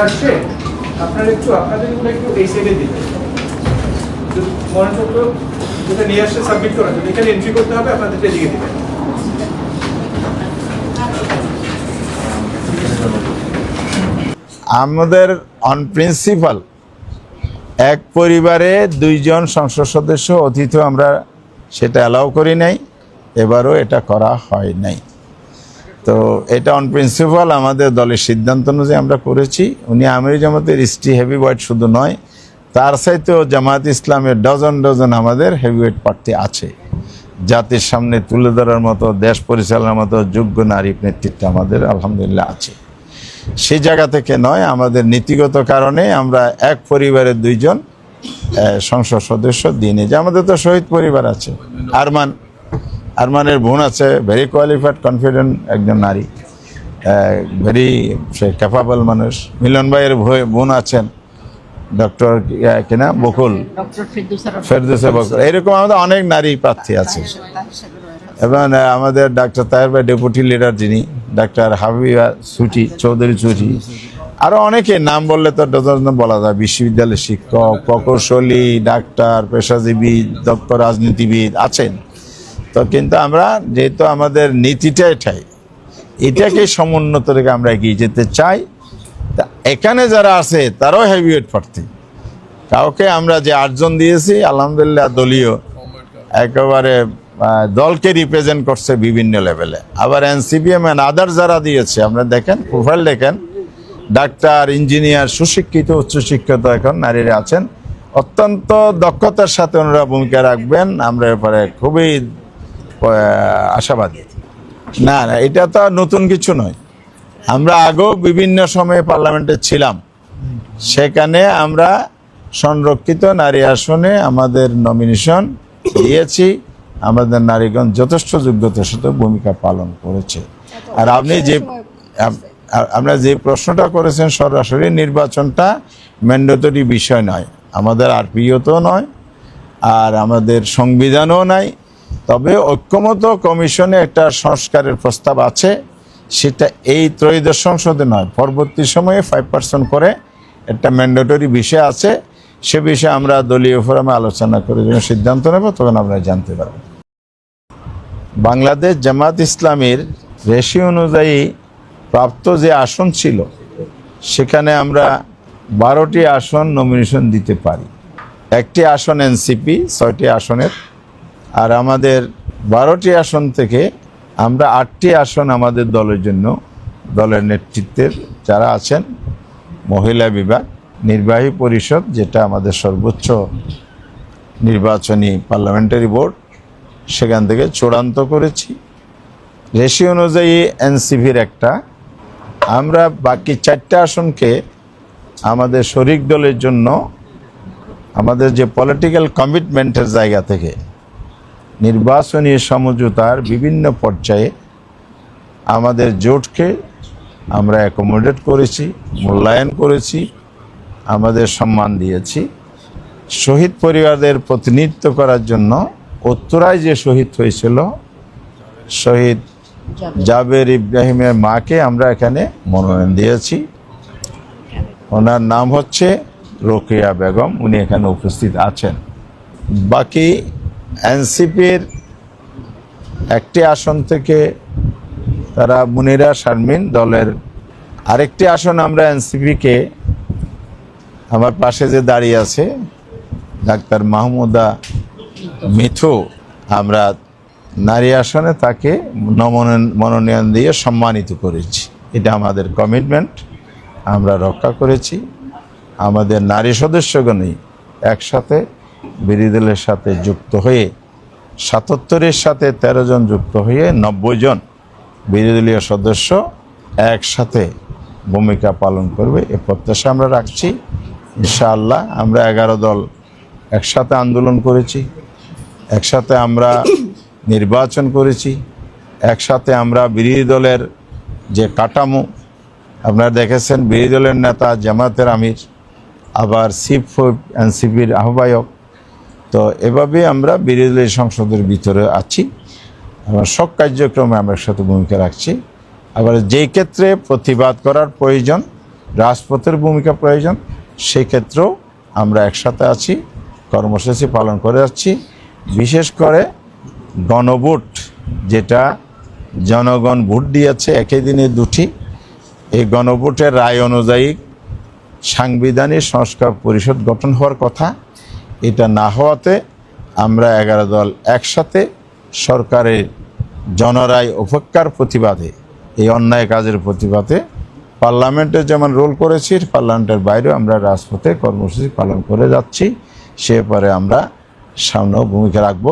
আসছে, আপনারা একটু আপনাদের একটু এই সাইডে দিবেন। মনোনয়নপত্র যেটা নিয়ে আসছে সাবমিট করার জন্য এখানে এন্ট্রি করতে হবে, আপনাদের এদিকে দিবেন। আমাদের অন প্রিন্সিপাল এক পরিবারে 2 জন সংসদ সদস্য অতিথি আমরা সেটা অ্যালাউ করি নাই, এবারও এটা করা হয় নাই। তো এটা অন প্রিন্সিপাল আমাদের দলের সিদ্ধান্ত অনুযায়ী আমরা করেছি। উনি আমিরি জামাতের হেভিওয়েট শুধু নয়, তার চাইতেও জামায়াত ইসলামের ডজন আমাদের হেভিওয়েট প্রার্থী আছে। জাতির সামনে তুলে ধরার মতো, দেশ পরিচালনার মতো যোগ্য নারী নেতৃত্ব আমাদের আলহামদুলিল্লাহ আছে। সেই জায়গা থেকে নয়, আমাদের নীতিগত কারণে আমরা এক পরিবারের 2 জন সংসদ সদস্য দিয়ে নিই। যে আমাদের তো শহীদ পরিবার আছে, আরমানের বোন আছে, ভেরি কোয়ালিফাইড কনফিডেন্ট একজন নারী, ভেরি ক্যাপাবল মানুষ। মিলন ভাইয়ের বোন আছেন ডক্টর কিনা বকুল, ফেরদৌসা বকুল, এরকম আমাদের অনেক নারী প্রার্থী আছে। এবং আমাদের ডাক্তার তাহের ভাই ডেপুটি লিডার, যিনি ডাক্তার হাবিবা চৌধুরী ছুটি, আরও অনেকে নাম বললে তো ডজন বলা যায়। বিশ্ববিদ্যালয়ের শিক্ষক, প্রকৌশলী, ডাক্তার, পেশাজীবী, দক্ষ রাজনীতিবিদ আছেন। তো কিন্তু আমরা যেহেতু আমাদের নীতিটা এটাকে সমুন্নত রেখে আমরা এগিয়ে যেতে চাই। তা এখানে যারা আছে তারাও হেভিওয়েট প্রার্থী। কাউকে আমরা যে 8 জন দিয়েছি আলহামদুলিল্লাহ দলীয় একেবারে দলকে রিপ্রেজেন্ট করছে বিভিন্ন লেভেলে। আবার এনসিপিএম এন্ড আদার যারা দিয়েছে, আপনারা দেখেন প্রোফাইল দেখেন, ডাক্তার, ইঞ্জিনিয়ার, সুশিক্ষিত, উচ্চশিক্ষিত এখন নারীরা আছেন। অত্যন্ত দক্ষতার সাথে ওনারা ভূমিকা রাখবেন, আমরা এরপরে খুবই আশাবাদী। না, এটা তো নতুন কিছু নয়। আমরা আগেও বিভিন্ন সময়ে পার্লামেন্টে ছিলাম, সেখানে আমরা সংরক্ষিত নারী আসনে আমাদের নমিনেশন দিয়েছি। আমাদের নারীগণ যথেষ্ট যোগ্যতার সাথে ভূমিকা পালন করেছে। আর আপনারা যে প্রশ্নটা করেছেন, সরাসরি নির্বাচনটা ম্যান্ডেটরি বিষয় নয়, আমাদের আরপিওতেও নয়, আর আমাদের সংবিধানও নাই। তবে ঐক্যমত কমিশনে একটা সংস্কারের প্রস্তাব আছে, সেটা এই ত্রয়োদশ সংসদে নয়, পরবর্তী সময়ে 5% করে একটা ম্যান্ডেটরি বিষয় আছে। সে বিষয়ে আমরা দলীয় ফোরামে আলোচনা করে যখন সিদ্ধান্ত নেব তখন আমরা জানতে পারব। বাংলাদেশ জামাত ইসলামীর রেশিও অনুযায়ী প্রাপ্ত যে আসন ছিল, সেখানে আমরা 12টি আসন নমিনেশন দিতে পারি। 1টি আসন এনসিপি, 6টি আসনের। আর আমাদের 12টি আসন থেকে আমরা 8টি আসন আমাদের দলের জন্য, দলের নেতৃত্বের যারা আছেন, মহিলা বিভাগ, নির্বাহী পরিষদ, যেটা আমাদের সর্বোচ্চ নির্বাচনী পার্লামেন্টারি বোর্ড, সেখান থেকে চূড়ান্ত করেছি। রেশিও অনুযায়ী এনসিপির একটা, আমরা বাকি 4টা আসনকে আমাদের শরিক দলের জন্য আমাদের যে পলিটিক্যাল কমিটমেন্টের জায়গা থেকে নির্বাচনী সমঝোতার বিভিন্ন পর্যায়ে আমাদের জোটকে আমরা অ্যাকোমোডেট করেছি, মূল্যায়ন করেছি, আমাদের সম্মান দিয়েছি। শহীদ পরিবারদের প্রতিনিধিত্ব করার জন্য উত্তরায় যে শহীদ হয়েছিল, শহীদ জাবের ইব্রাহিমের মাকে আমরা এখানে মনোনয়ন দিয়েছি। ওনার নাম হচ্ছে রোকেয়া বেগম, উনি এখানে উপস্থিত আছেন। বাকি এনসিপির 1টি আসন থেকে তারা মুনিরা শারমিন, দলের আরেকটি আসন আমরা এনসিপিকে, আমার পাশে যে দাঁড়িয়ে আছে ডাক্তার মাহমুদা মিথু, আমরা নারী আসনে তাকে মনোনয়ন দিয়ে সম্মানিত করেছি। এটা আমাদের কমিটমেন্ট, আমরা রক্ষা করেছি। আমাদের নারী সদস্যগণই একসাথে বিরোধী দলের সাথে যুক্ত হয়ে 77-এর সাথে 13 জন যুক্ত হয়ে 90 জন বিরোধী দলীয় সদস্য একসাথে ভূমিকা পালন করবে, এ প্রত্যাশা আমরা রাখছি। ইনশাআল্লাহ আমরা 11 দল একসাথে আন্দোলন করেছি, একসাথে আমরা নির্বাচন করেছি, একসাথে আমরা বিরোধী দলের যে কাঠামো, আপনারা দেখেছেন বিরোধী দলের নেতা জামাতের আমির, আবার চিফ এনসিপির আহ্বায়ক। তো এভাবে আমরা বিরোধী দলের সংসদের ভিতরে আছি, আমরা সব কার্যক্রমে আমরা একসাথে ভূমিকা রাখছি। আবার যেই ক্ষেত্রে প্রতিবাদ করার প্রয়োজন রাজপথের ভূমিকা প্রয়োজন, সেই ক্ষেত্রেও আমরা একসাথে আছি, কর্মসূচি পালন করে যাচ্ছি। বিশেষ করে গণভোট, যেটা জনগণ ভোট দিয়েছে একই দিনে দুটি, এই গণভোটের রায় অনুযায়ী সাংবিধানিক সংস্কার পরিষদ গঠন হওয়ার কথা, এটা না হওয়াতে আমরা 11 দল একসাথে সরকারের জনরায় উপেক্ষার প্রতিবাদে, এই অন্যায় কাজের প্রতিবাদে পার্লামেন্টে যেমন রোল করেছি, পার্লামেন্টের বাইরেও আমরা রাজপথে কর্মসূচি পালন করে যাচ্ছি। সে পরে আমরা সামনেও ভূমিকা রাখবো।